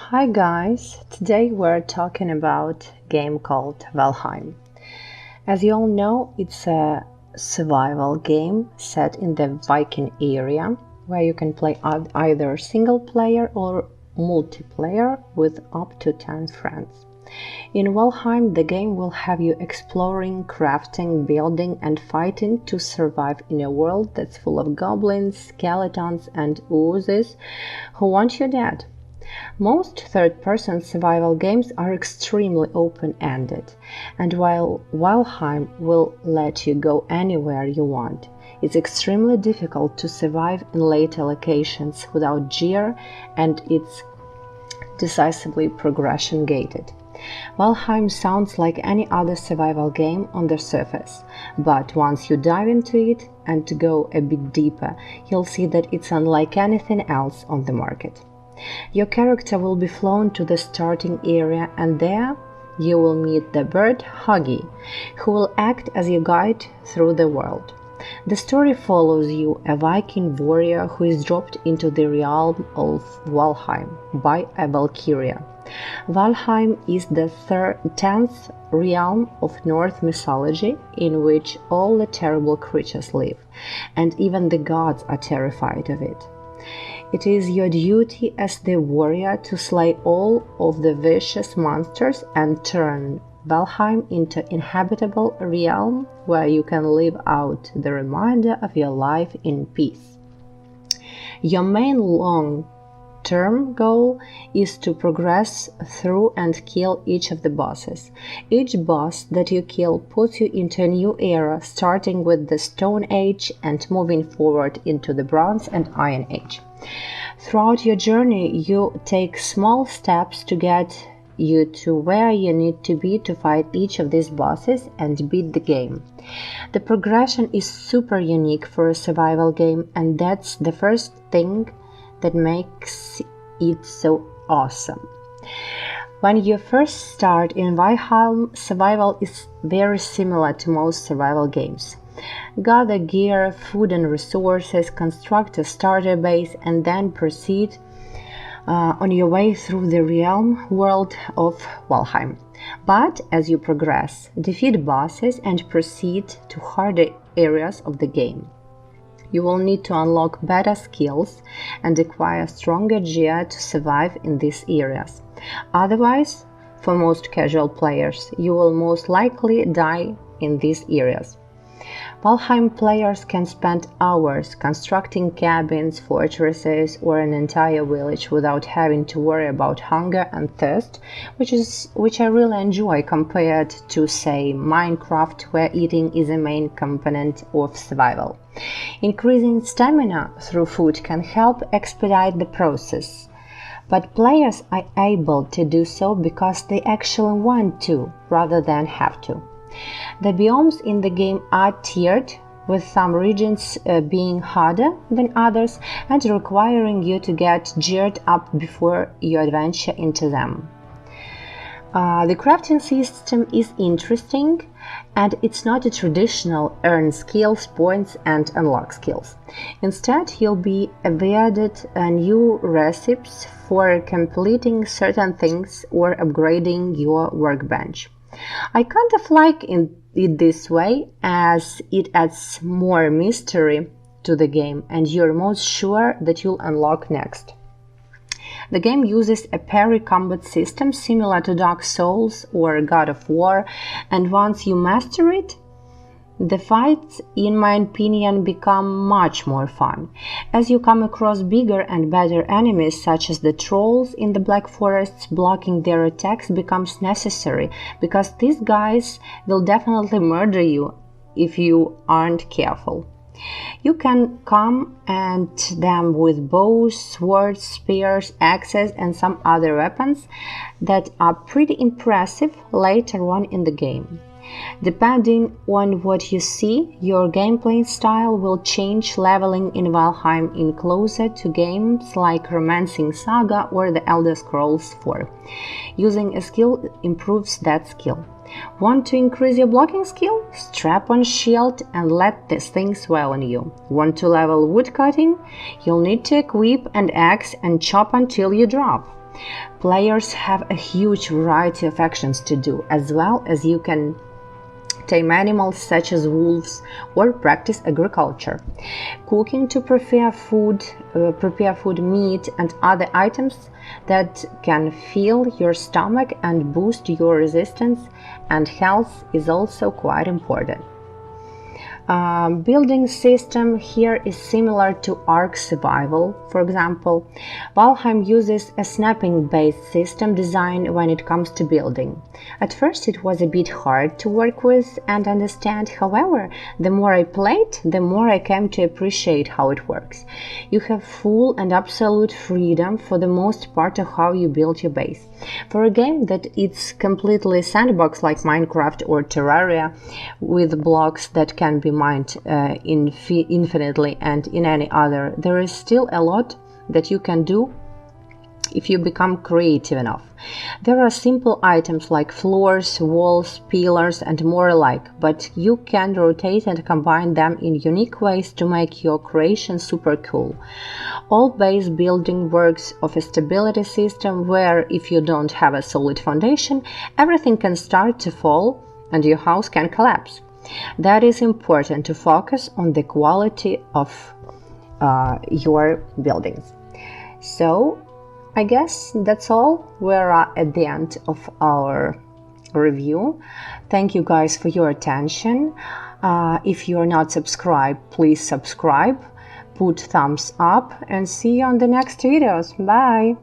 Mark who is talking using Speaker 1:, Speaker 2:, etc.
Speaker 1: Hi guys, today we're talking about a game called Valheim. As you all know, it's a survival game set in the Viking area where you can play either single player or multiplayer with up to 10 friends. In Valheim, the game will have you exploring, crafting, building and fighting to survive in a world that's full of goblins, skeletons and oozes who want you dead. Most third-person survival games are extremely open-ended, and while Valheim will let you go anywhere you want, it's extremely difficult to survive in later locations without gear, and it's decisively progression-gated. Valheim sounds like any other survival game on the surface, but once you dive into it and go a bit deeper, you'll see that it's unlike anything else on the market. Your character will be flown to the starting area, and there you will meet the bird Huggy, who will act as your guide through the world. The story follows you, a Viking warrior who is dropped into the realm of Valheim by a Valkyria. Valheim is the 10th realm of Norse mythology in which all the terrible creatures live, and even the gods are terrified of it. It is your duty as the warrior to slay all of the vicious monsters and turn Valheim into inhabitable realm where you can live out the remainder of your life in peace. Your main long-term goal is to progress through and kill each of the bosses. Each boss that you kill puts you into a new era, starting with the Stone Age and moving forward into the Bronze and Iron Age. Throughout your journey, you take small steps to get you to where you need to be to fight each of these bosses and beat the game. The progression is super unique for a survival game, and that's the first thing that makes it so awesome. When you first start in Valheim, survival is very similar to most survival games. Gather gear, food and resources, construct a starter base, and then proceed on your way through the realm world of Valheim. But as you progress, defeat bosses and proceed to harder areas of the game. You will need to unlock better skills and acquire stronger gear to survive in these areas. Otherwise, for most casual players, you will most likely die in these areas. Valheim players can spend hours constructing cabins, fortresses, or an entire village without having to worry about hunger and thirst, which I really enjoy compared to, say, Minecraft, where eating is a main component of survival. Increasing stamina through food can help expedite the process, but players are able to do so because they actually want to, rather than have to. The biomes in the game are tiered, with some regions being harder than others and requiring you to get geared up before you adventure into them. The crafting system is interesting, and it's not a traditional earn skills, points and unlock skills. Instead, you'll be awarded new recipes for completing certain things or upgrading your workbench. I kind of like it this way, as it adds more mystery to the game and you're most sure that you'll unlock next. The game uses a parry combat system similar to Dark Souls or God of War, and once you master it, the fights, in my opinion, become much more fun, as you come across bigger and better enemies such as the trolls in the Black Forests. Blocking their attacks becomes necessary, because these guys will definitely murder you if you aren't careful. You can come at them with bows, swords, spears, axes and some other weapons that are pretty impressive later on in the game. Depending on what you see, your gameplay style will change, leveling in Valheim in closer to games like Romancing Saga or The Elder Scrolls 4. Using a skill improves that skill. Want to increase your blocking skill? Strap on shield and let this thing swell on you. Want to level woodcutting? You'll need to equip an axe and chop until you drop. Players have a huge variety of actions to do, as well as you can tame animals such as wolves or practice agriculture. Cooking to prepare food, meat, and other items that can fill your stomach and boost your resistance and health is also quite important. Building system here is similar to Ark Survival. For example, Valheim uses a snapping-based system design when it comes to building. At first it was a bit hard to work with and understand, however, the more I played, the more I came to appreciate how it works. You have full and absolute freedom for the most part of how you build your base. For a game that it's completely sandbox like Minecraft or Terraria, with blocks that can be mined infinitely and in any other, there is still a lot that you can do if you become creative enough. There are simple items like floors, walls, pillars, and more alike, but you can rotate and combine them in unique ways to make your creation super cool. All base building works of a stability system where if you don't have a solid foundation, everything can start to fall and your house can collapse. That is important to focus on the quality of your buildings. So I guess that's all. We're at the end of our review. Thank you guys for your attention. If you're not subscribed, please subscribe, put thumbs up, and see you on the next videos. Bye!